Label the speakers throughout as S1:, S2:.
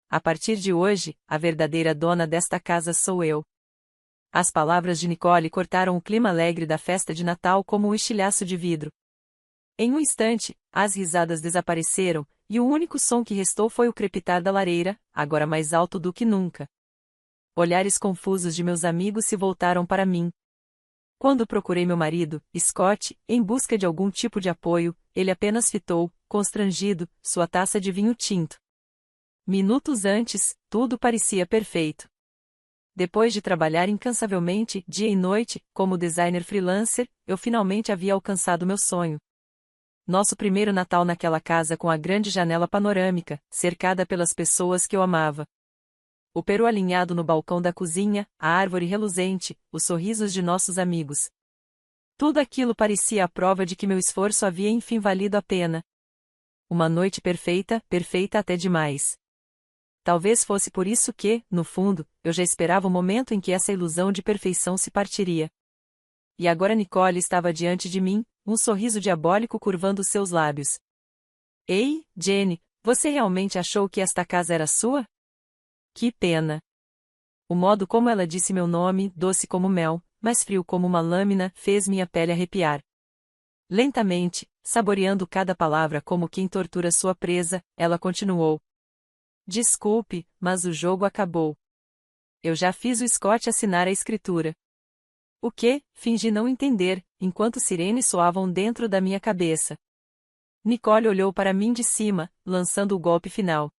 S1: A partir de hoje, a verdadeira dona desta casa sou eu. As palavras de Nicole cortaram o clima alegre da festa de Natal como um estilhaço de vidro. Em um instante, as risadas desapareceram, e o único som que restou foi o crepitar da lareira, agora mais alto do que nunca. Olhares confusos de meus amigos se voltaram para mim. Quando procurei meu marido, Scott, em busca de algum tipo de apoio, ele apenas fitou, constrangido, sua taça de vinho tinto. Minutos antes, tudo parecia perfeito. Depois de trabalhar incansavelmente, dia e noite, como designer freelancer, eu finalmente havia alcançado meu sonho. Nosso primeiro Natal naquela casa com a grande janela panorâmica, cercada pelas pessoas que eu amava. O peru alinhado no balcão da cozinha, a árvore reluzente, os sorrisos de nossos amigos. Tudo aquilo parecia a prova de que meu esforço havia enfim valido a pena. Uma noite perfeita, perfeita até demais. Talvez fosse por isso que, no fundo, eu já esperava o momento em que essa ilusão de perfeição se partiria. E agora Nicole estava diante de mim, um sorriso diabólico curvando seus lábios. Ei, Jenny, você realmente achou que esta casa era sua? Que pena. O modo como ela disse meu nome, doce como mel, mas frio como uma lâmina, fez minha pele arrepiar. Lentamente, saboreando cada palavra como quem tortura sua presa, ela continuou. Desculpe, mas o jogo acabou. Eu já fiz o Scott assinar a escritura. O que? Fingi não entender, enquanto sirenes soavam dentro da minha cabeça. Nicole olhou para mim de cima, lançando o golpe final.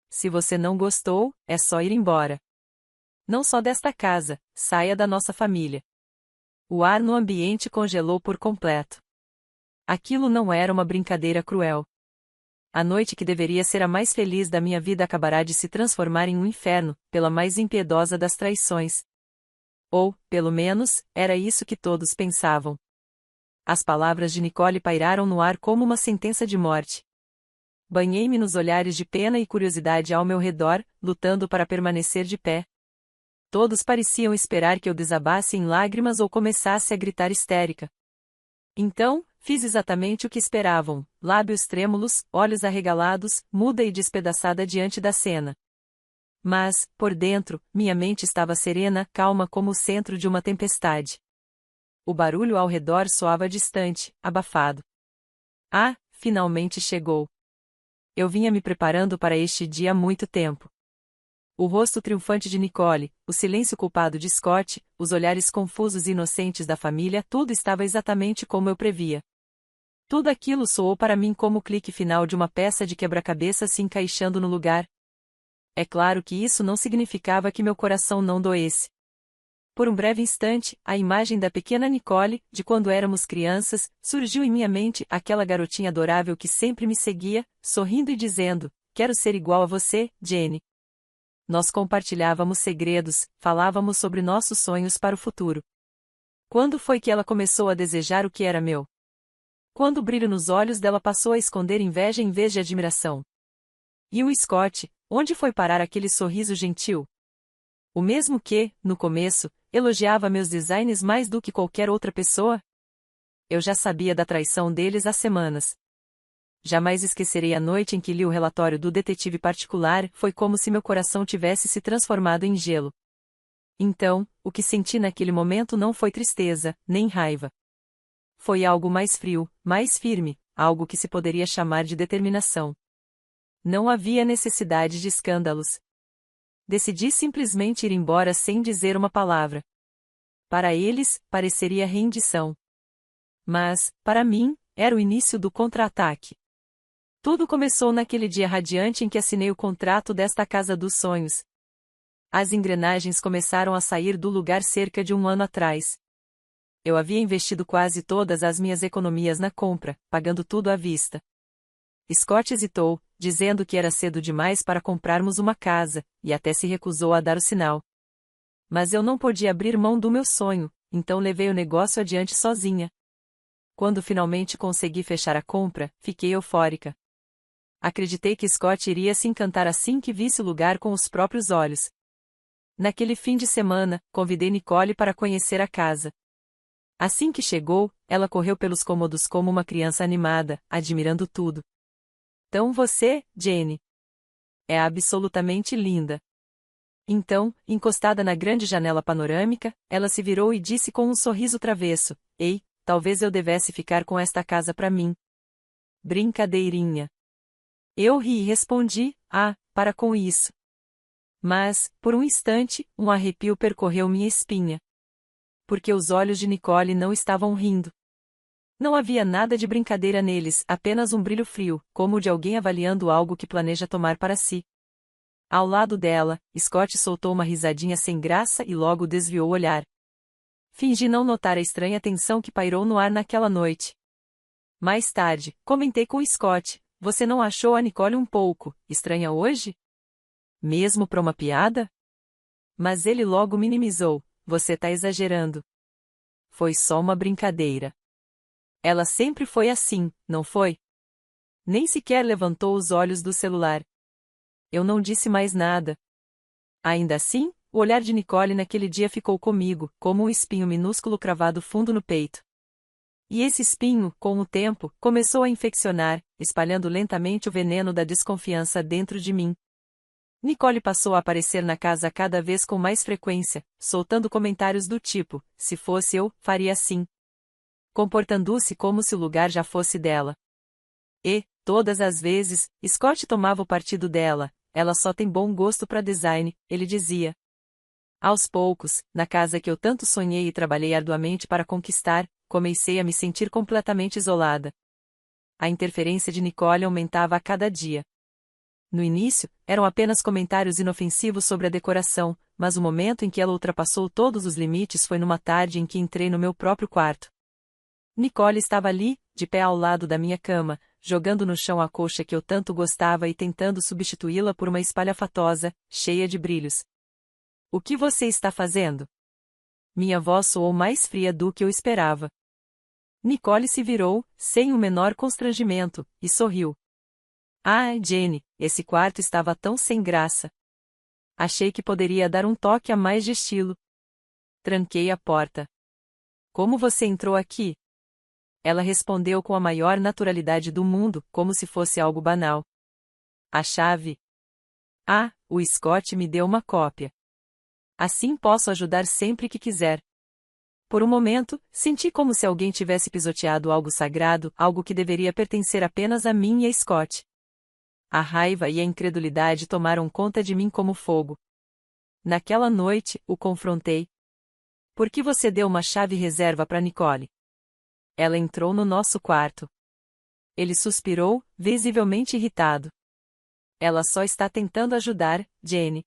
S1: Se você não gostou, é só ir embora. Não só desta casa, saia da nossa família. O ar no ambiente congelou por completo. Aquilo não era uma brincadeira cruel. A noite que deveria ser a mais feliz da minha vida acabará de se transformar em um inferno, pela mais impiedosa das traições. Ou, pelo menos, era isso que todos pensavam. As palavras de Nicole pairaram no ar como uma sentença de morte. Banhei-me nos olhares de pena e curiosidade ao meu redor, lutando para permanecer de pé. Todos pareciam esperar que eu desabasse em lágrimas ou começasse a gritar histérica. Então, fiz exatamente o que esperavam, lábios trêmulos, olhos arregalados, muda e despedaçada diante da cena. Mas, por dentro, minha mente estava serena, calma como o centro de uma tempestade. O barulho ao redor soava distante, abafado. Ah, finalmente chegou. Eu vinha me preparando para este dia há muito tempo. O rosto triunfante de Nicole, o silêncio culpado de Scott, os olhares confusos e inocentes da família, tudo estava exatamente como eu previa. Tudo aquilo soou para mim como o clique final de uma peça de quebra-cabeça se encaixando no lugar. É claro que isso não significava que meu coração não doesse. Por um breve instante, a imagem da pequena Nicole, de quando éramos crianças, surgiu em minha mente, aquela garotinha adorável que sempre me seguia, sorrindo e dizendo, quero ser igual a você, Jenny. Nós compartilhávamos segredos, falávamos sobre nossos sonhos para o futuro. Quando foi que ela começou a desejar o que era meu? Quando o brilho nos olhos dela passou a esconder inveja em vez de admiração? E o Scott, onde foi parar aquele sorriso gentil? O mesmo que, no começo, elogiava meus designs mais do que qualquer outra pessoa? Eu já sabia da traição deles há semanas. Jamais esquecerei a noite em que li o relatório do detetive particular, foi como se meu coração tivesse se transformado em gelo. Então, o que senti naquele momento não foi tristeza, nem raiva. Foi algo mais frio, mais firme, algo que se poderia chamar de determinação. Não havia necessidade de escândalos. Decidi simplesmente ir embora sem dizer uma palavra. Para eles, pareceria rendição. Mas, para mim, era o início do contra-ataque. Tudo começou naquele dia radiante em que assinei o contrato desta casa dos sonhos. As engrenagens começaram a sair do lugar cerca de um ano atrás. Eu havia investido quase todas as minhas economias na compra, pagando tudo à vista. Scott hesitou, dizendo que era cedo demais para comprarmos uma casa, e até se recusou a dar o sinal. Mas eu não podia abrir mão do meu sonho, então levei o negócio adiante sozinha. Quando finalmente consegui fechar a compra, fiquei eufórica. Acreditei que Scott iria se encantar assim que visse o lugar com os próprios olhos. Naquele fim de semana, convidei Nicole para conhecer a casa. Assim que chegou, ela correu pelos cômodos como uma criança animada, admirando tudo. Então você, Jenny. É absolutamente linda. Então, encostada na grande janela panorâmica, ela se virou e disse com um sorriso travesso: Ei, talvez eu devesse ficar com esta casa para mim. Brincadeirinha. Eu ri e respondi: Ah, para com isso. Mas, por um instante, um arrepio percorreu minha espinha. Porque os olhos de Nicole não estavam rindo. Não havia nada de brincadeira neles, apenas um brilho frio, como o de alguém avaliando algo que planeja tomar para si. Ao lado dela, Scott soltou uma risadinha sem graça e logo desviou o olhar. Fingi não notar a estranha tensão que pairou no ar naquela noite. Mais tarde, comentei com Scott: Você não achou a Nicole um pouco estranha hoje? Mesmo para uma piada? Mas ele logo minimizou: Você tá exagerando. Foi só uma brincadeira. Ela sempre foi assim, não foi? Nem sequer levantou os olhos do celular. Eu não disse mais nada. Ainda assim, o olhar de Nicole naquele dia ficou comigo, como um espinho minúsculo cravado fundo no peito. E esse espinho, com o tempo, começou a infeccionar, espalhando lentamente o veneno da desconfiança dentro de mim. Nicole passou a aparecer na casa cada vez com mais frequência, soltando comentários do tipo: Se fosse eu, faria assim. Comportando-se como se o lugar já fosse dela. E, todas as vezes, Scott tomava o partido dela. Ela só tem bom gosto para design, ele dizia. Aos poucos, na casa que eu tanto sonhei e trabalhei arduamente para conquistar, comecei a me sentir completamente isolada. A interferência de Nicole aumentava a cada dia. No início, eram apenas comentários inofensivos sobre a decoração, mas o momento em que ela ultrapassou todos os limites foi numa tarde em que entrei no meu próprio quarto. Nicole estava ali, de pé ao lado da minha cama, jogando no chão a colcha que eu tanto gostava e tentando substituí-la por uma espalhafatosa, cheia de brilhos. O que você está fazendo? Minha voz soou mais fria do que eu esperava. Nicole se virou, sem o menor constrangimento, e sorriu. Ah, Jenny, esse quarto estava tão sem graça. Achei que poderia dar um toque a mais de estilo. Tranquei a porta. Como você entrou aqui? Ela respondeu com a maior naturalidade do mundo, como se fosse algo banal. A chave. Ah, o Scott me deu uma cópia. Assim posso ajudar sempre que quiser. Por um momento, senti como se alguém tivesse pisoteado algo sagrado, algo que deveria pertencer apenas a mim e a Scott. A raiva e a incredulidade tomaram conta de mim como fogo. Naquela noite, o confrontei. Por que você deu uma chave reserva para Nicole? Ela entrou no nosso quarto. Ele suspirou, visivelmente irritado. Ela só está tentando ajudar, Jenny.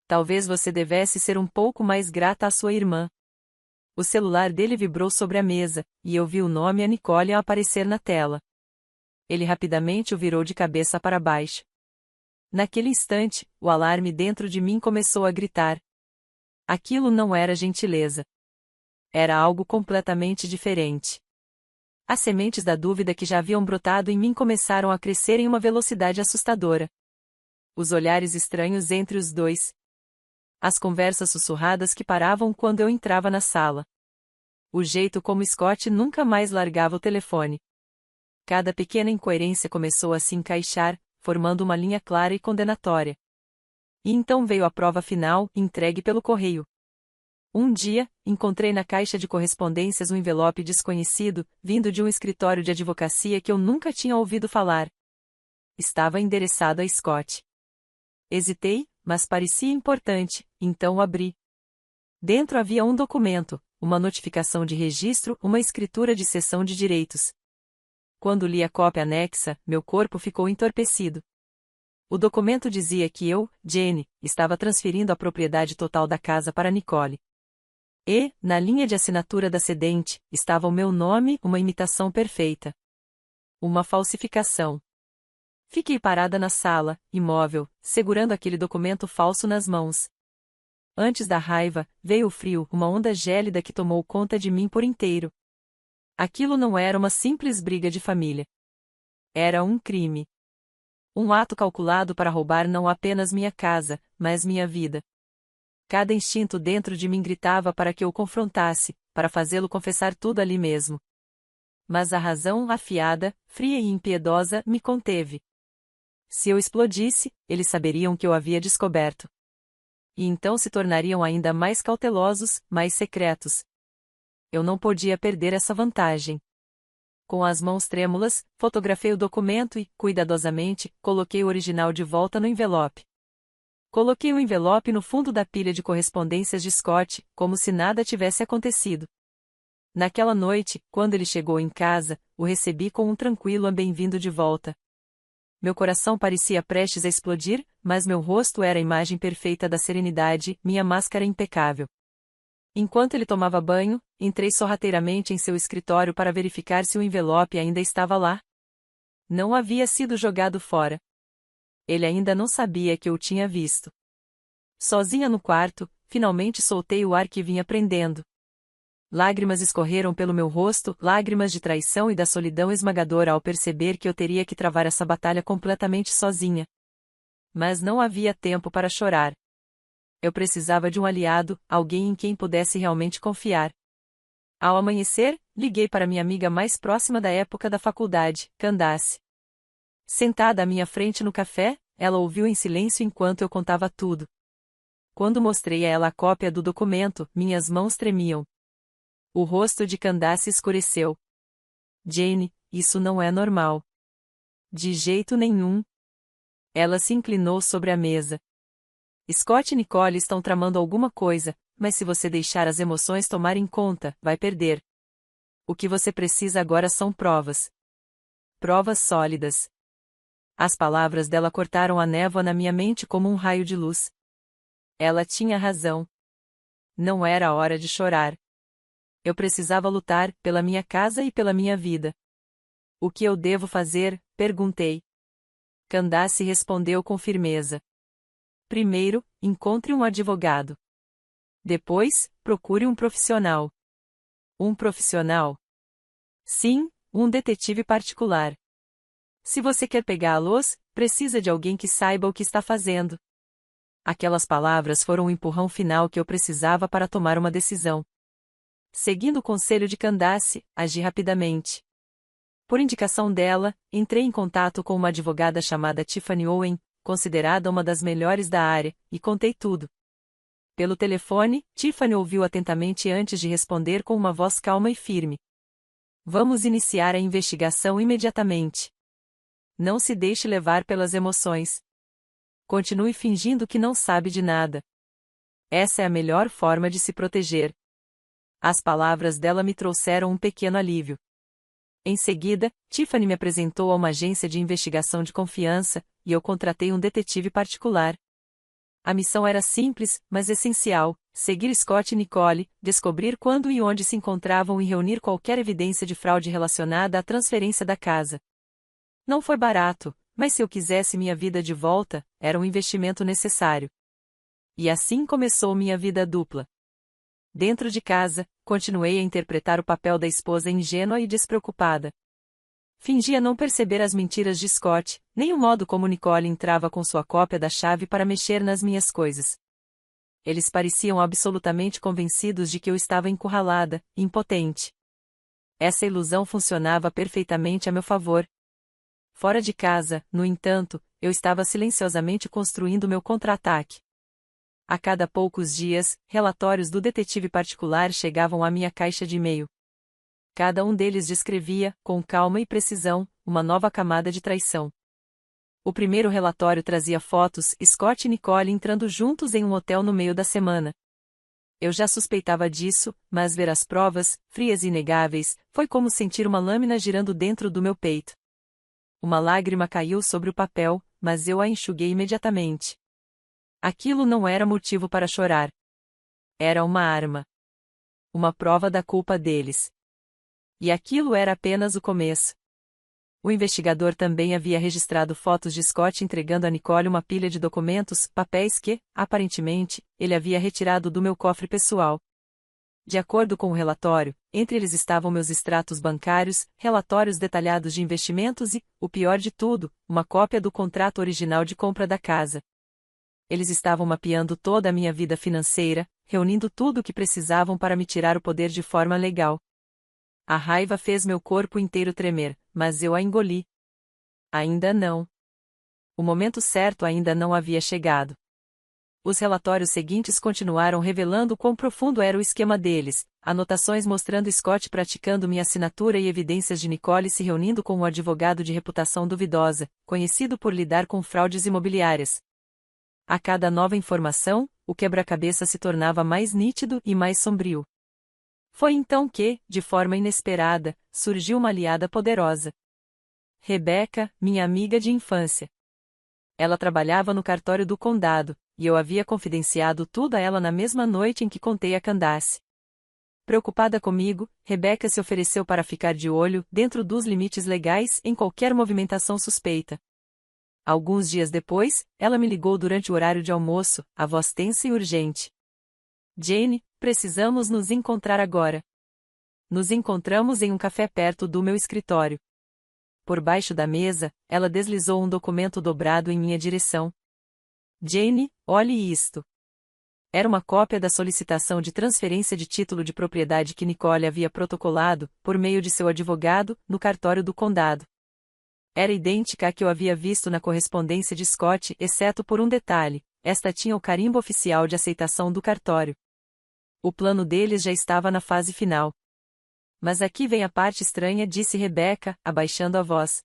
S1: Talvez você devesse ser um pouco mais grata à sua irmã. O celular dele vibrou sobre a mesa, e eu vi o nome a Nicole aparecer na tela. Ele rapidamente o virou de cabeça para baixo. Naquele instante, o alarme dentro de mim começou a gritar. Aquilo não era gentileza. Era algo completamente diferente. As sementes da dúvida que já haviam brotado em mim começaram a crescer em uma velocidade assustadora. Os olhares estranhos entre os dois. As conversas sussurradas que paravam quando eu entrava na sala. O jeito como Scott nunca mais largava o telefone. Cada pequena incoerência começou a se encaixar, formando uma linha clara e condenatória. E então veio a prova final, entregue pelo correio. Um dia, encontrei na caixa de correspondências um envelope desconhecido, vindo de um escritório de advocacia que eu nunca tinha ouvido falar. Estava endereçado a Scott. Hesitei, mas parecia importante, então o abri. Dentro havia um documento, uma notificação de registro, uma escritura de cessão de direitos. Quando li a cópia anexa, meu corpo ficou entorpecido. O documento dizia que eu, Jenny, estava transferindo a propriedade total da casa para Nicole. E, na linha de assinatura da cedente, estava o meu nome, uma imitação perfeita. Uma falsificação. Fiquei parada na sala, imóvel, segurando aquele documento falso nas mãos. Antes da raiva, veio o frio, uma onda gélida que tomou conta de mim por inteiro. Aquilo não era uma simples briga de família. Era um crime. Um ato calculado para roubar não apenas minha casa, mas minha vida. Cada instinto dentro de mim gritava para que eu o confrontasse, para fazê-lo confessar tudo ali mesmo. Mas a razão afiada, fria e impiedosa, me conteve. Se eu explodisse, eles saberiam que eu havia descoberto. E então se tornariam ainda mais cautelosos, mais secretos. Eu não podia perder essa vantagem. Com as mãos trêmulas, fotografei o documento e, cuidadosamente, coloquei o original de volta no envelope. Coloquei o envelope no fundo da pilha de correspondências de Scott, como se nada tivesse acontecido. Naquela noite, quando ele chegou em casa, o recebi com um tranquilo bem-vindo de volta. Meu coração parecia prestes a explodir, mas meu rosto era a imagem perfeita da serenidade, minha máscara impecável. Enquanto ele tomava banho, entrei sorrateiramente em seu escritório para verificar se o envelope ainda estava lá. Não havia sido jogado fora. Ele ainda não sabia que eu o tinha visto. Sozinha no quarto, finalmente soltei o ar que vinha prendendo. Lágrimas escorreram pelo meu rosto, lágrimas de traição e da solidão esmagadora ao perceber que eu teria que travar essa batalha completamente sozinha. Mas não havia tempo para chorar. Eu precisava de um aliado, alguém em quem pudesse realmente confiar. Ao amanhecer, liguei para minha amiga mais próxima da época da faculdade, Candace. Sentada à minha frente no café, ela ouviu em silêncio enquanto eu contava tudo. Quando mostrei a ela a cópia do documento, minhas mãos tremiam. O rosto de Candace escureceu. Jane, isso não é normal. De jeito nenhum. Ela se inclinou sobre a mesa. Scott e Nicole estão tramando alguma coisa, mas se você deixar as emoções tomarem conta, vai perder. O que você precisa agora são provas. Provas sólidas. As palavras dela cortaram a névoa na minha mente como um raio de luz. Ela tinha razão. Não era a hora de chorar. Eu precisava lutar, pela minha casa e pela minha vida. O que eu devo fazer? Perguntei. Candace respondeu com firmeza. Primeiro, encontre um advogado. Depois, procure um profissional. Um profissional? Sim, um detetive particular. Se você quer pegá-los, precisa de alguém que saiba o que está fazendo. Aquelas palavras foram o empurrão final que eu precisava para tomar uma decisão. Seguindo o conselho de Candace, agi rapidamente. Por indicação dela, entrei em contato com uma advogada chamada Tiffany Owen, considerada uma das melhores da área, e contei tudo. Pelo telefone, Tiffany ouviu atentamente antes de responder com uma voz calma e firme. Vamos iniciar a investigação imediatamente. Não se deixe levar pelas emoções. Continue fingindo que não sabe de nada. Essa é a melhor forma de se proteger. As palavras dela me trouxeram um pequeno alívio. Em seguida, Tiffany me apresentou a uma agência de investigação de confiança, e eu contratei um detetive particular. A missão era simples, mas essencial: seguir Scott e Nicole, descobrir quando e onde se encontravam e reunir qualquer evidência de fraude relacionada à transferência da casa. Não foi barato, mas se eu quisesse minha vida de volta, era um investimento necessário. E assim começou minha vida dupla. Dentro de casa, continuei a interpretar o papel da esposa ingênua e despreocupada. Fingia não perceber as mentiras de Scott, nem o modo como Nicole entrava com sua cópia da chave para mexer nas minhas coisas. Eles pareciam absolutamente convencidos de que eu estava encurralada, impotente. Essa ilusão funcionava perfeitamente a meu favor. Fora de casa, no entanto, eu estava silenciosamente construindo meu contra-ataque. A cada poucos dias, relatórios do detetive particular chegavam à minha caixa de e-mail. Cada um deles descrevia, com calma e precisão, uma nova camada de traição. O primeiro relatório trazia fotos, Scott e Nicole entrando juntos em um hotel no meio da semana. Eu já suspeitava disso, mas ver as provas, frias e inegáveis, foi como sentir uma lâmina girando dentro do meu peito. Uma lágrima caiu sobre o papel, mas eu a enxuguei imediatamente. Aquilo não era motivo para chorar. Era uma arma. Uma prova da culpa deles. E aquilo era apenas o começo. O investigador também havia registrado fotos de Scott entregando a Nicole uma pilha de documentos, papéis que, aparentemente, ele havia retirado do meu cofre pessoal. De acordo com o relatório, entre eles estavam meus extratos bancários, relatórios detalhados de investimentos e, o pior de tudo, uma cópia do contrato original de compra da casa. Eles estavam mapeando toda a minha vida financeira, reunindo tudo o que precisavam para me tirar o poder de forma legal. A raiva fez meu corpo inteiro tremer, mas eu a engoli. Ainda não. O momento certo ainda não havia chegado. Os relatórios seguintes continuaram revelando quão profundo era o esquema deles, anotações mostrando Scott praticando minha assinatura e evidências de Nicole se reunindo com um advogado de reputação duvidosa, conhecido por lidar com fraudes imobiliárias. A cada nova informação, o quebra-cabeça se tornava mais nítido e mais sombrio. Foi então que, de forma inesperada, surgiu uma aliada poderosa. Rebecca, minha amiga de infância. Ela trabalhava no cartório do condado, e eu havia confidenciado tudo a ela na mesma noite em que contei a Candace. Preocupada comigo, Rebecca se ofereceu para ficar de olho, dentro dos limites legais, em qualquer movimentação suspeita. Alguns dias depois, ela me ligou durante o horário de almoço, a voz tensa e urgente. Jane, precisamos nos encontrar agora. Nos encontramos em um café perto do meu escritório. Por baixo da mesa, ela deslizou um documento dobrado em minha direção. Jane, olhe isto. Era uma cópia da solicitação de transferência de título de propriedade que Nicole havia protocolado, por meio de seu advogado, no cartório do condado. Era idêntica à que eu havia visto na correspondência de Scott, exceto por um detalhe: esta tinha o carimbo oficial de aceitação do cartório. O plano deles já estava na fase final. Mas aqui vem a parte estranha, disse Rebecca, abaixando a voz.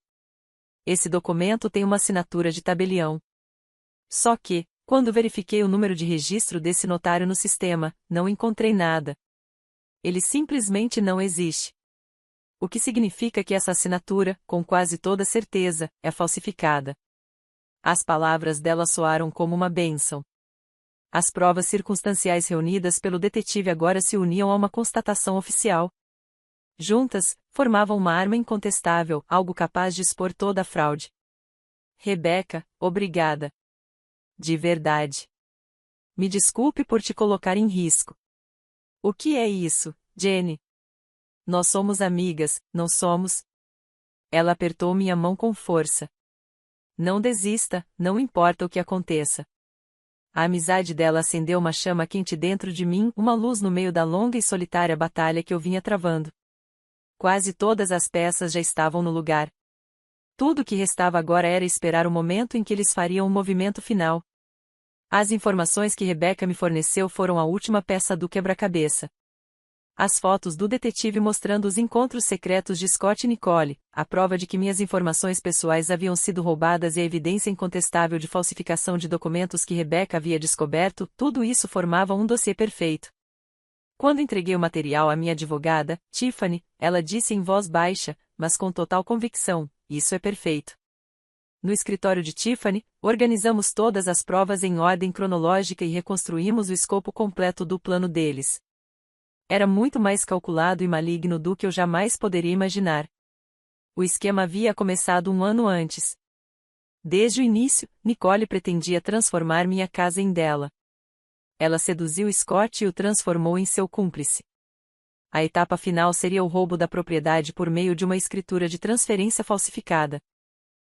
S1: Esse documento tem uma assinatura de tabelião. Só que, quando verifiquei o número de registro desse notário no sistema, não encontrei nada. Ele simplesmente não existe. O que significa que essa assinatura, com quase toda certeza, é falsificada. As palavras dela soaram como uma bênção. As provas circunstanciais reunidas pelo detetive agora se uniam a uma constatação oficial. Juntas, formavam uma arma incontestável, algo capaz de expor toda a fraude. Rebecca, obrigada. De verdade. Me desculpe por te colocar em risco. O que é isso, Jenny? Nós somos amigas, não somos? Ela apertou minha mão com força. Não desista, não importa o que aconteça. A amizade dela acendeu uma chama quente dentro de mim, uma luz no meio da longa e solitária batalha que eu vinha travando. Quase todas as peças já estavam no lugar. Tudo o que restava agora era esperar o momento em que eles fariam o movimento final. As informações que Rebecca me forneceu foram a última peça do quebra-cabeça. As fotos do detetive mostrando os encontros secretos de Scott e Nicole, a prova de que minhas informações pessoais haviam sido roubadas e a evidência incontestável de falsificação de documentos que Rebecca havia descoberto, tudo isso formava um dossiê perfeito. Quando entreguei o material à minha advogada, Tiffany, ela disse em voz baixa, mas com total convicção: isso é perfeito. No escritório de Tiffany, organizamos todas as provas em ordem cronológica e reconstruímos o escopo completo do plano deles. Era muito mais calculado e maligno do que eu jamais poderia imaginar. O esquema havia começado um ano antes. Desde o início, Nicole pretendia transformar minha casa em dela. Ela seduziu Scott e o transformou em seu cúmplice. A etapa final seria o roubo da propriedade por meio de uma escritura de transferência falsificada.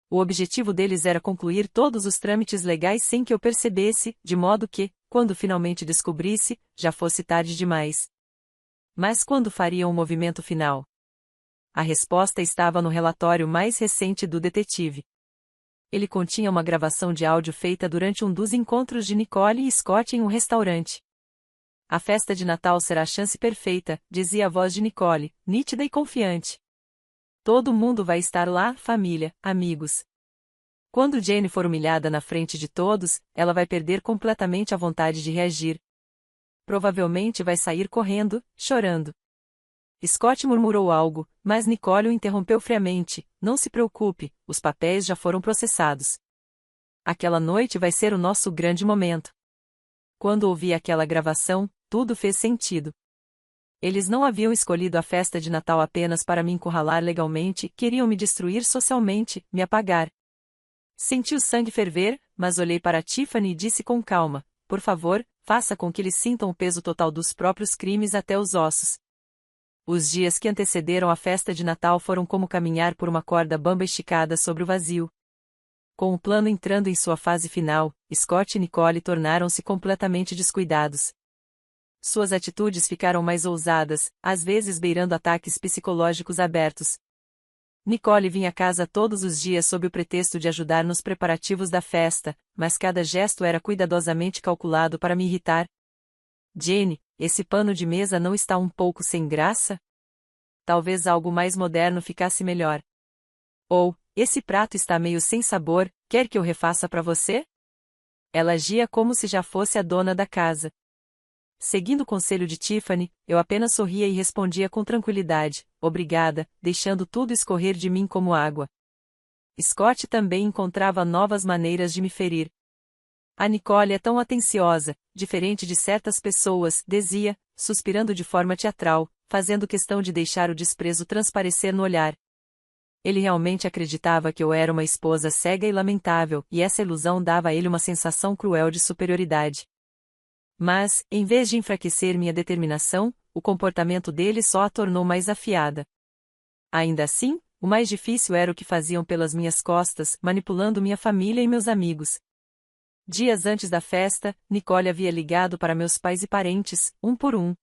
S1: O objetivo deles era concluir todos os trâmites legais sem que eu percebesse, de modo que, quando finalmente descobrisse, já fosse tarde demais. Mas quando fariam o movimento final? A resposta estava no relatório mais recente do detetive. Ele continha uma gravação de áudio feita durante um dos encontros de Nicole e Scott em um restaurante. A festa de Natal será a chance perfeita, dizia a voz de Nicole, nítida e confiante. Todo mundo vai estar lá, família, amigos. Quando Jane for humilhada na frente de todos, ela vai perder completamente a vontade de reagir. Provavelmente vai sair correndo, chorando. Scott murmurou algo, mas Nicole o interrompeu friamente: não se preocupe, os papéis já foram processados. Aquela noite vai ser o nosso grande momento. Quando ouvi aquela gravação, tudo fez sentido. Eles não haviam escolhido a festa de Natal apenas para me encurralar legalmente, queriam me destruir socialmente, me apagar. Senti o sangue ferver, mas olhei para Tiffany e disse com calma: por favor, faça com que eles sintam o peso total dos próprios crimes até os ossos. Os dias que antecederam a festa de Natal foram como caminhar por uma corda bamba esticada sobre o vazio. Com o plano entrando em sua fase final, Scott e Nicole tornaram-se completamente descuidados. Suas atitudes ficaram mais ousadas, às vezes beirando ataques psicológicos abertos. Nicole vinha à casa todos os dias sob o pretexto de ajudar nos preparativos da festa, mas cada gesto era cuidadosamente calculado para me irritar. Jane, esse pano de mesa não está um pouco sem graça? Talvez algo mais moderno ficasse melhor. Ou, esse prato está meio sem sabor, quer que eu refaça para você? Ela agia como se já fosse a dona da casa. Seguindo o conselho de Tiffany, eu apenas sorria e respondia com tranquilidade, obrigada, deixando tudo escorrer de mim como água. Scott também encontrava novas maneiras de me ferir. A Nicole é tão atenciosa, diferente de certas pessoas, dizia, suspirando de forma teatral, fazendo questão de deixar o desprezo transparecer no olhar. Ele realmente acreditava que eu era uma esposa cega e lamentável, e essa ilusão dava a ele uma sensação cruel de superioridade. Mas, em vez de enfraquecer minha determinação, o comportamento dele só a tornou mais afiada. Ainda assim, o mais difícil era o que faziam pelas minhas costas, manipulando minha família e meus amigos. Dias antes da festa, Nicole havia ligado para meus pais e parentes, um por um.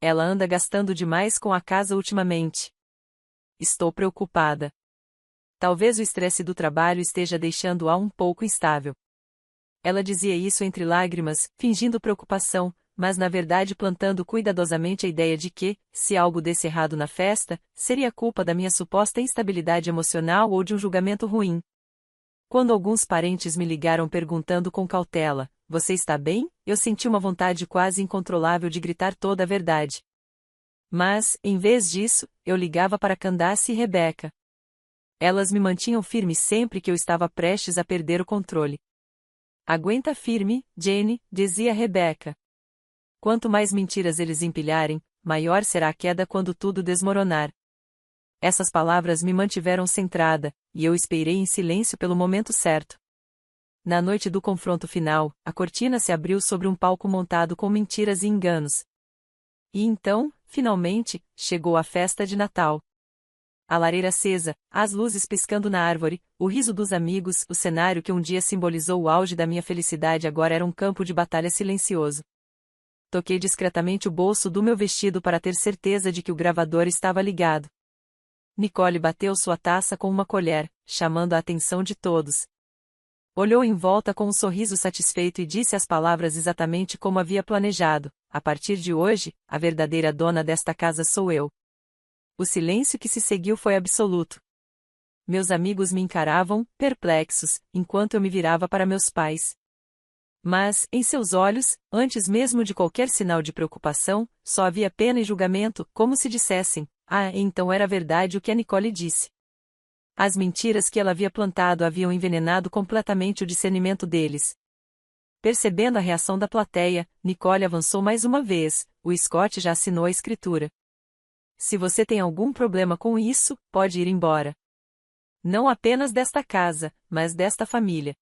S1: Ela anda gastando demais com a casa ultimamente. Estou preocupada. Talvez o estresse do trabalho esteja deixando-a um pouco instável. Ela dizia isso entre lágrimas, fingindo preocupação, mas na verdade plantando cuidadosamente a ideia de que, se algo desse errado na festa, seria culpa da minha suposta instabilidade emocional ou de um julgamento ruim. Quando alguns parentes me ligaram perguntando com cautela, você está bem? Eu senti uma vontade quase incontrolável de gritar toda a verdade. Mas, em vez disso, eu ligava para Candace e Rebecca. Elas me mantinham firme sempre que eu estava prestes a perder o controle. Aguenta firme, Jane, dizia Rebecca. Quanto mais mentiras eles empilharem, maior será a queda quando tudo desmoronar. Essas palavras me mantiveram centrada, e eu esperei em silêncio pelo momento certo. Na noite do confronto final, a cortina se abriu sobre um palco montado com mentiras e enganos. E então, finalmente, chegou a festa de Natal. A lareira acesa, as luzes piscando na árvore, o riso dos amigos, o cenário que um dia simbolizou o auge da minha felicidade agora era um campo de batalha silencioso. Toquei discretamente o bolso do meu vestido para ter certeza de que o gravador estava ligado. Nicole bateu sua taça com uma colher, chamando a atenção de todos. Olhou em volta com um sorriso satisfeito e disse as palavras exatamente como havia planejado: a partir de hoje, a verdadeira dona desta casa sou eu. O silêncio que se seguiu foi absoluto. Meus amigos me encaravam, perplexos, enquanto eu me virava para meus pais. Mas, em seus olhos, antes mesmo de qualquer sinal de preocupação, só havia pena e julgamento, como se dissessem: ah, então era verdade o que a Nicole disse. As mentiras que ela havia plantado haviam envenenado completamente o discernimento deles. Percebendo a reação da plateia, Nicole avançou mais uma vez: o Scott já assinou a escritura. Se você tem algum problema com isso, pode ir embora. Não apenas desta casa, mas desta família.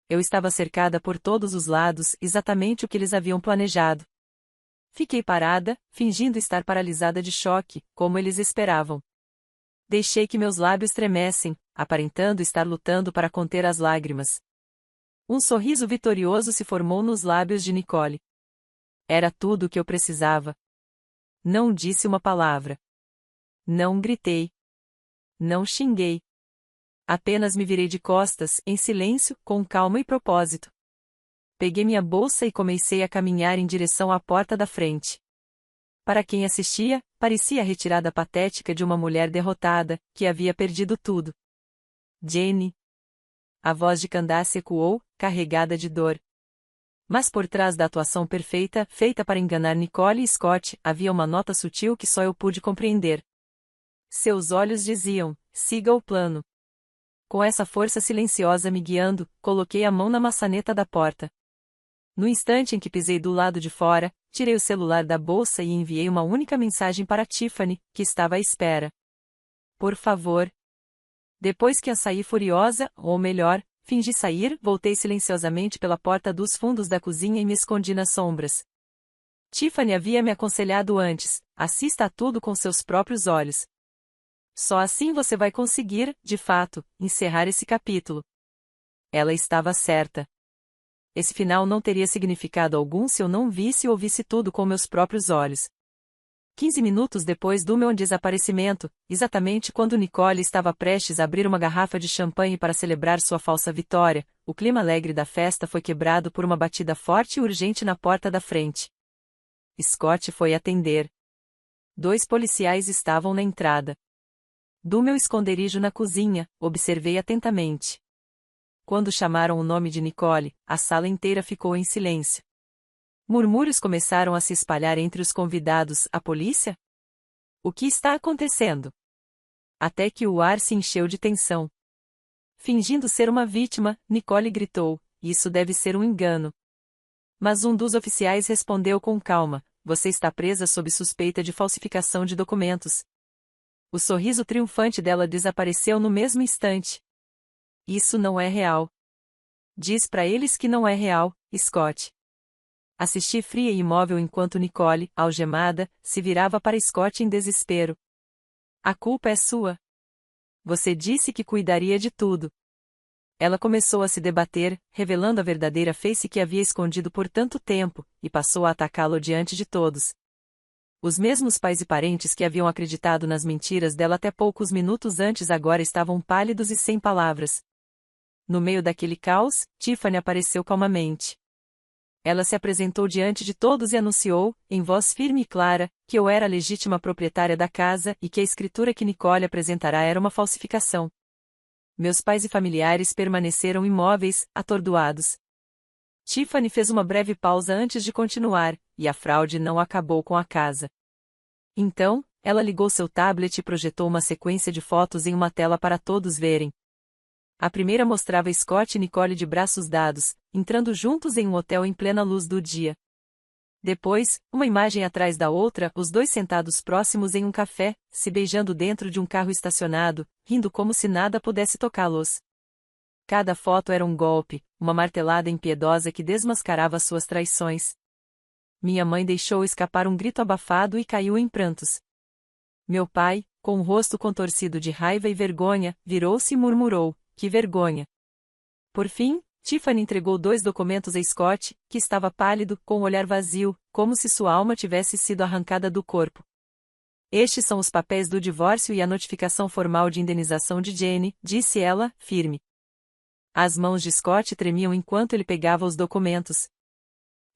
S1: Eu estava cercada por todos os lados, exatamente o que eles haviam planejado. Fiquei parada, fingindo estar paralisada de choque, como eles esperavam. Deixei que meus lábios tremessem, aparentando estar lutando para conter as lágrimas. Um sorriso vitorioso se formou nos lábios de Nicole. Era tudo o que eu precisava. Não disse uma palavra. Não gritei. Não xinguei. Apenas me virei de costas, em silêncio, com calma e propósito. Peguei minha bolsa e comecei a caminhar em direção à porta da frente. Para quem assistia, parecia a retirada patética de uma mulher derrotada, que havia perdido tudo. Jane. A voz de Candace ecoou, carregada de dor. Mas por trás da atuação perfeita, feita para enganar Nicole e Scott, havia uma nota sutil que só eu pude compreender. Seus olhos diziam: siga o plano. Com essa força silenciosa me guiando, coloquei a mão na maçaneta da porta. No instante em que pisei do lado de fora, tirei o celular da bolsa e enviei uma única mensagem para Tiffany, que estava à espera. Por favor. Depois que a saí furiosa, ou melhor, fingi sair, voltei silenciosamente pela porta dos fundos da cozinha e me escondi nas sombras. Tiffany havia me aconselhado antes: assista a tudo com seus próprios olhos. Só assim você vai conseguir, de fato, encerrar esse capítulo. Ela estava certa. Esse final não teria significado algum se eu não visse e ouvisse tudo com meus próprios olhos. 15 minutos depois do meu desaparecimento, exatamente quando Nicole estava prestes a abrir uma garrafa de champanhe para celebrar sua falsa vitória, o clima alegre da festa foi quebrado por uma batida forte e urgente na porta da frente. Scott foi atender. 2 policiais estavam na entrada. Do meu esconderijo na cozinha, observei atentamente. Quando chamaram o nome de Nicole, a sala inteira ficou em silêncio. Murmúrios começaram a se espalhar entre os convidados. A polícia? O que está acontecendo? Até que o ar se encheu de tensão. Fingindo ser uma vítima, Nicole gritou: "Isso deve ser um engano." Mas um dos oficiais respondeu com calma: "Você está presa sob suspeita de falsificação de documentos." O sorriso triunfante dela desapareceu no mesmo instante. "Isso não é real." "Diz para eles que não é real, Scott." Assisti fria e imóvel enquanto Nicole, algemada, se virava para Scott em desespero. "A culpa é sua. Você disse que cuidaria de tudo." Ela começou a se debater, revelando a verdadeira face que havia escondido por tanto tempo, e passou a atacá-lo diante de todos. Os mesmos pais e parentes que haviam acreditado nas mentiras dela até poucos minutos antes agora estavam pálidos e sem palavras. No meio daquele caos, Tiffany apareceu calmamente. Ela se apresentou diante de todos e anunciou, em voz firme e clara, que eu era a legítima proprietária da casa e que a escritura que Nicole apresentará era uma falsificação. Meus pais e familiares permaneceram imóveis, atordoados. Tiffany fez uma breve pausa antes de continuar, e a fraude não acabou com a casa. Então, ela ligou seu tablet e projetou uma sequência de fotos em uma tela para todos verem. A primeira mostrava Scott e Nicole de braços dados, entrando juntos em um hotel em plena luz do dia. Depois, uma imagem atrás da outra, os dois sentados próximos em um café, se beijando dentro de um carro estacionado, rindo como se nada pudesse tocá-los. Cada foto era um golpe, uma martelada impiedosa que desmascarava suas traições. Minha mãe deixou escapar um grito abafado e caiu em prantos. Meu pai, com o rosto contorcido de raiva e vergonha, virou-se e murmurou: "Que vergonha." Por fim, Tiffany entregou 2 documentos a Scott, que estava pálido, com o olhar vazio, como se sua alma tivesse sido arrancada do corpo. "Estes são os papéis do divórcio e a notificação formal de indenização de Jane", disse ela, firme. As mãos de Scott tremiam enquanto ele pegava os documentos.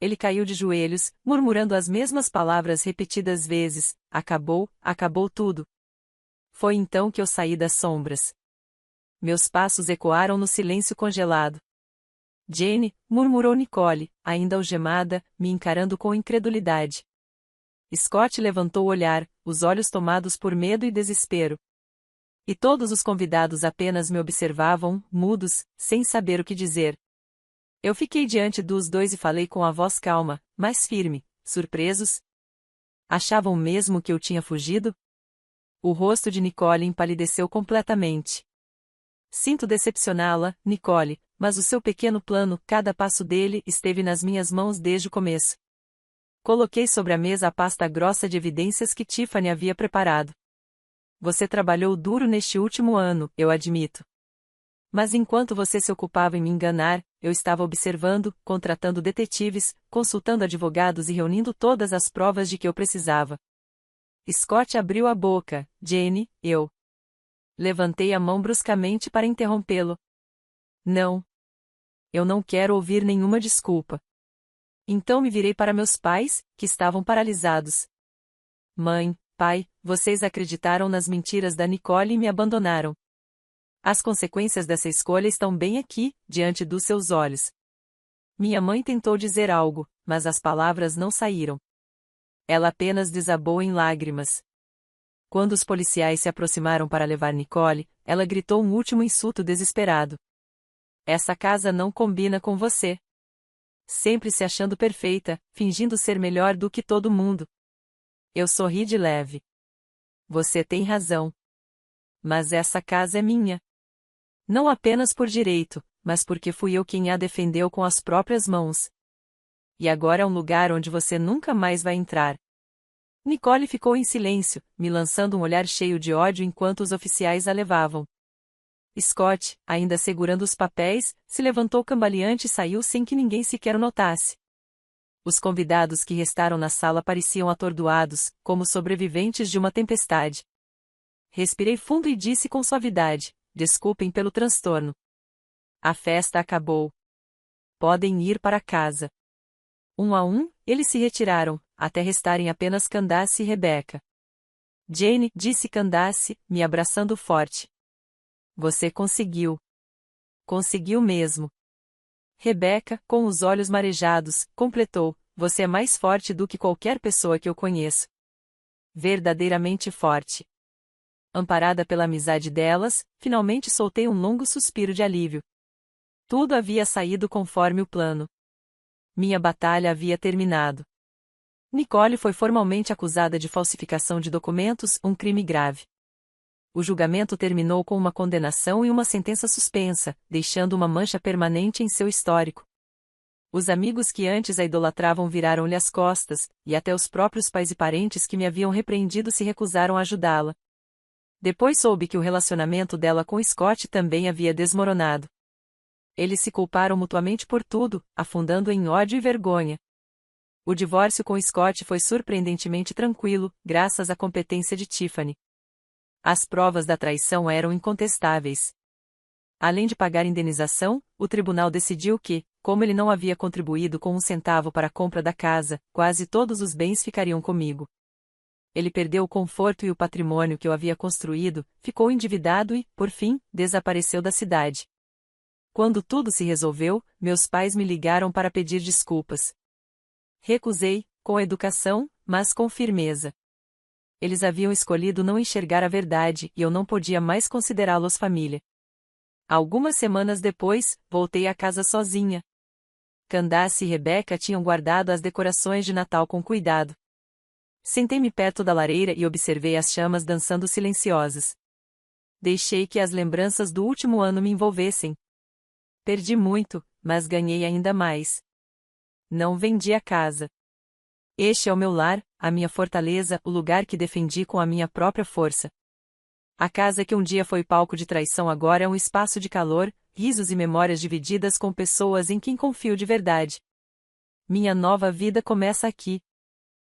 S1: Ele caiu de joelhos, murmurando as mesmas palavras repetidas vezes: "Acabou, acabou tudo." Foi então que eu saí das sombras. Meus passos ecoaram no silêncio congelado. "Jane", murmurou Nicole, ainda algemada, me encarando com incredulidade. Scott levantou o olhar, os olhos tomados por medo e desespero. E todos os convidados apenas me observavam, mudos, sem saber o que dizer. Eu fiquei diante dos dois e falei com a voz calma, mas firme: "Surpresos? Achavam mesmo que eu tinha fugido?" O rosto de Nicole empalideceu completamente. "Sinto decepcioná-la, Nicole, mas o seu pequeno plano, cada passo dele, esteve nas minhas mãos desde o começo." Coloquei sobre a mesa a pasta grossa de evidências que Tiffany havia preparado. "Você trabalhou duro neste último ano, eu admito. Mas enquanto você se ocupava em me enganar, eu estava observando, contratando detetives, consultando advogados e reunindo todas as provas de que eu precisava." Scott abriu a boca: "Jane, eu..." Levantei a mão bruscamente para interrompê-lo. "Não. Eu não quero ouvir nenhuma desculpa." Então me virei para meus pais, que estavam paralisados. "Mãe, pai, vocês acreditaram nas mentiras da Nicole e me abandonaram. As consequências dessa escolha estão bem aqui, diante dos seus olhos." Minha mãe tentou dizer algo, mas as palavras não saíram. Ela apenas desabou em lágrimas. Quando os policiais se aproximaram para levar Nicole, ela gritou um último insulto desesperado: "Essa casa não combina com você. Sempre se achando perfeita, fingindo ser melhor do que todo mundo." Eu sorri de leve. "Você tem razão. Mas essa casa é minha. Não apenas por direito, mas porque fui eu quem a defendeu com as próprias mãos. E agora é um lugar onde você nunca mais vai entrar." Nicole ficou em silêncio, me lançando um olhar cheio de ódio enquanto os oficiais a levavam. Scott, ainda segurando os papéis, se levantou cambaleante e saiu sem que ninguém sequer o notasse. Os convidados que restaram na sala pareciam atordoados, como sobreviventes de uma tempestade. Respirei fundo e disse com suavidade: desculpem pelo transtorno. A festa acabou. Podem ir para casa. Um a um, eles se retiraram, até restarem apenas Candace e Rebecca. Jane, disse Candace, me abraçando forte. Você conseguiu. Conseguiu mesmo. Rebecca, com os olhos marejados, completou: você é mais forte do que qualquer pessoa que eu conheço. Verdadeiramente forte. Amparada pela amizade delas, finalmente soltei um longo suspiro de alívio. Tudo havia saído conforme o plano. Minha batalha havia terminado. Nicole foi formalmente acusada de falsificação de documentos, um crime grave. O julgamento terminou com uma condenação e uma sentença suspensa, deixando uma mancha permanente em seu histórico. Os amigos que antes a idolatravam viraram-lhe as costas, e até os próprios pais e parentes que me haviam repreendido se recusaram a ajudá-la. Depois soube que o relacionamento dela com Scott também havia desmoronado. Eles se culparam mutuamente por tudo, afundando em ódio e vergonha. O divórcio com Scott foi surpreendentemente tranquilo, graças à competência de Tiffany. As provas da traição eram incontestáveis. Além de pagar indenização, o tribunal decidiu que, como ele não havia contribuído com um centavo para a compra da casa, quase todos os bens ficariam comigo. Ele perdeu o conforto e o patrimônio que eu havia construído, ficou endividado e, por fim, desapareceu da cidade. Quando tudo se resolveu, meus pais me ligaram para pedir desculpas. Recusei, com educação, mas com firmeza. Eles haviam escolhido não enxergar a verdade e eu não podia mais considerá-los família. Algumas semanas depois, voltei à casa sozinha. Candace e Rebecca tinham guardado as decorações de Natal com cuidado. Sentei-me perto da lareira e observei as chamas dançando silenciosas. Deixei que as lembranças do último ano me envolvessem. Perdi muito, mas ganhei ainda mais. Não vendi a casa. Este é o meu lar, a minha fortaleza, o lugar que defendi com a minha própria força. A casa que um dia foi palco de traição agora é um espaço de calor, risos e memórias divididas com pessoas em quem confio de verdade. Minha nova vida começa aqui.